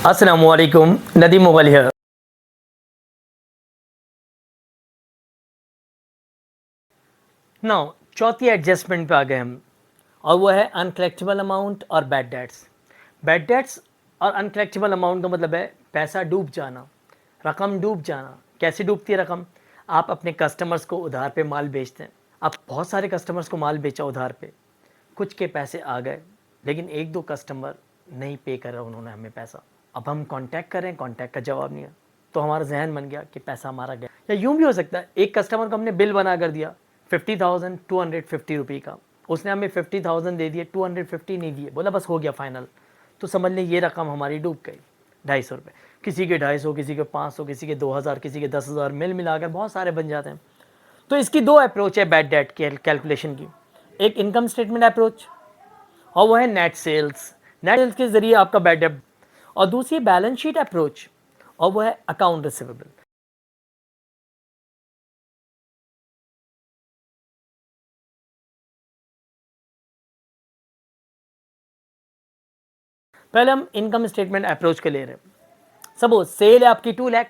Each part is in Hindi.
अस्सलामुअलैकुम, नदीम मुगल हियर। नाउ चौथी एडजस्टमेंट पे आ गए हम, और वो है अनकलेक्टेबल अमाउंट और बैड डेट्स। बैड डेट्स और अनकलेक्टेबल अमाउंट का मतलब है पैसा डूब जाना, रकम डूब जाना। कैसे डूबती है रकम? आप अपने कस्टमर्स को उधार पे माल बेचते हैं, आप बहुत सारे कस्टमर्स को माल बेचा उधार पे, कुछ के पैसे आ गए, लेकिन एक दो कस्टमर नहीं पे कर रहे उन्होंने हमें पैसा। अब हम कांटेक्ट करें, कांटेक्ट का जवाब नहीं है, तो हमारा जहन बन गया कि पैसा हमारा गया। या यूँ भी हो सकता है, एक कस्टमर को हमने बिल बना कर दिया 50,250 रुपये का, उसने हमें 50,000 दे दिए, 250 नहीं दिए, बोला बस हो गया फाइनल। तो समझ लें ये रकम हमारी डूब गई, 250 रुपये। किसी के 250, किसी के 500, किसी के 2,000, किसी के 10,000, मिल मिलाकर बहुत सारे बन जाते हैं। तो इसकी दो अप्रोच है बैड डेट कैलकुलेशन की। एक इनकम स्टेटमेंट अप्रोच, और वो है नेट सेल्स। नेट सेल्स के जरिए आपका बैड डेट। और दूसरी बैलेंस शीट अप्रोच, और वो है अकाउंट रिसीवेबल। पहले हम इनकम स्टेटमेंट अप्रोच के ले रहे हैं। सपोज सेल है आपकी 2 लाख,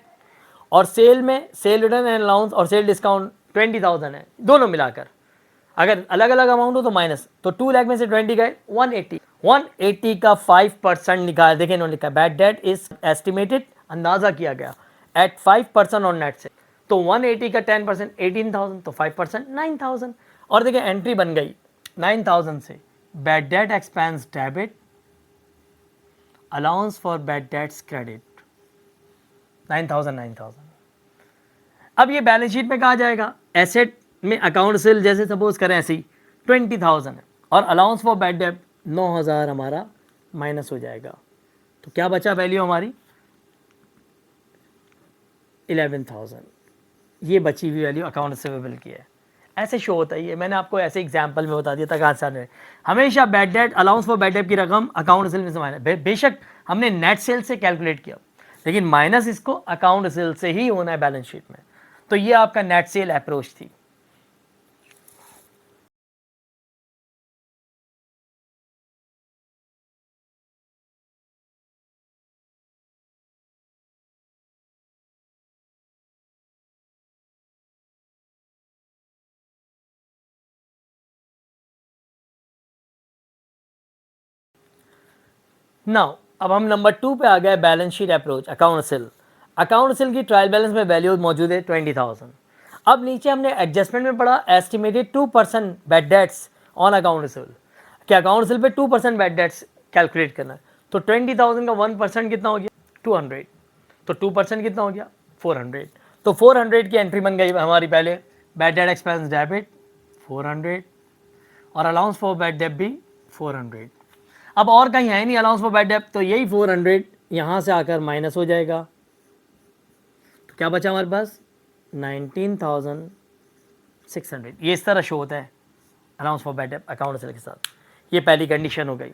और सेल में सेल रिटर्न एंड अलाउंस और सेल डिस्काउंट 20,000 है, दोनों मिलाकर। अगर अलग अलग अमाउंट हो तो माइनस, तो 2 लाख में से 20 गए, 180 का 5% निकाल। देखिए इन्होंने लिखा बैड डेट इज एस्टिमेटेड, अंदाजा किया गया एट 5% ऑन नेट से। तो 180 का 10% 18,000, तो 5% 9,000। और देखिए एंट्री बन गई 9,000 से bad debt expense debit, allowance for bad debts credit, 9,000। अब ये बैलेंस शीट में कहा जाएगा, एसेट में अकाउंट सेल जैसे सपोज करें ऐसे ही 20,000 है, और अलाउंस फॉर बैड डेट 9,000 हमारा माइनस हो जाएगा। तो क्या बचा वैल्यू हमारी? 11,000। ये बची हुई वैल्यू अकाउंट रिसीवेबल की है। ऐसे शो होता है ये, मैंने आपको ऐसे एग्जांपल में बता दिया ताकि आसान रहे। हमेशा bad debt, allowance for bad date की रकम अकाउंट सेल में से माइनस, बेशक हमने नेट सेल से कैलकुलेट किया, लेकिन माइनस इसको अकाउंट सेल से ही होना है बैलेंस शीट में। तो ये आपका नेट सेल अप्रोच थी। नाउ अब हम नंबर 2 पे आ गए, balance sheet approach account cell. Account cell की ट्रायल बैलेंस में वैल्यू मौजूद है 20,000। अब नीचे हमने एडजस्टमेंट में पढ़ा estimated 2% bad debts on account cell, कि अकाउंट सेल पे 2% बैड डेट्स कैलकुलेट करना है। तो 20,000 का 1% कितना हो गया? 200। तो 2% कितना हो गया? 400। तो 400 की एंट्री बन गई हमारी पहले, बैड डेट एक्सपेंस डेबिट 400, और अलाउंस फॉर बैड डेट भी 400। अब और कहीं है नहीं अलाउंस फॉर बैड डेट, तो यही 400 यहाँ से आकर माइनस हो जाएगा। तो क्या बचा हमारे पास? 19,600। ये इस तरह शो होता है allowance for bad date account cell के साथ। ये पहली कंडीशन हो गई।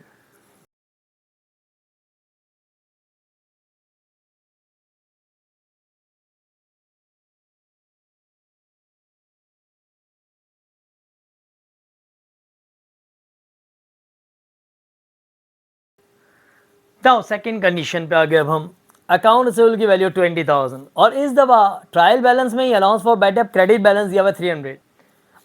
तो सेकंड कंडीशन पे आ गए अब हम। अकाउंट रिसीवेबल की वैल्यू 20,000, और इस दफ़ा ट्रायल बैलेंस में ही allowance for bad debt credit balance दिया हुआ 300।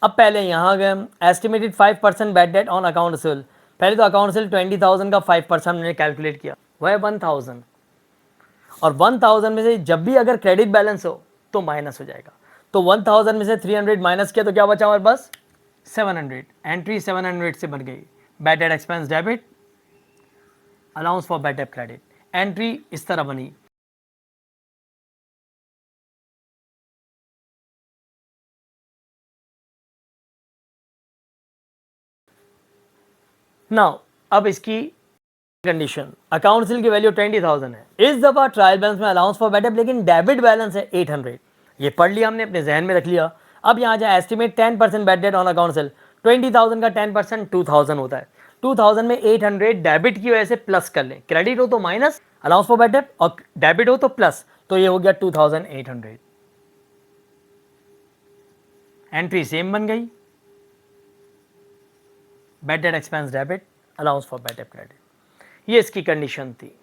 अब पहले यहाँ गए हम, estimated 5% bad debt on account receivable. पहले तो अकाउंट रिसीवेबल 20,000 का 5% हमने कैलकुलेट किया, वह है 1,000। और 1,000 में से जब भी अगर क्रेडिट बैलेंस हो तो माइनस हो जाएगा। तो 1,000 में से 300 माइनस किया तो क्या बचा हमारे पास? 700। एंट्री 700 से बन गई, bad debt expense debit, allowance for bad debt credit. Entry इस तरह बनी। नाउ अब इसकी कंडीशन, अकाउंट सेल की वैल्यू 20,000 है, इस दफा ट्रायल बैलेंस में अलाउंस फॉर बैड डेट लेकिन डेबिट बैलेंस है 800। ये पढ़ लिया हमने, अपने जहन में रख लिया। अब यहाँ जाए estimate 10% bad debt on account cell. 20,000 का 10% 2,000 होता है। 2,000 में 800 डेबिट की वजह से प्लस कर लें, क्रेडिट हो तो minus allowance for bad date, और डेबिट हो तो प्लस, तो ये हो गया 2,800। एंट्री सेम बन गई, bad debt expense debit, allowance for bad debt credit. ये इसकी कंडीशन थी।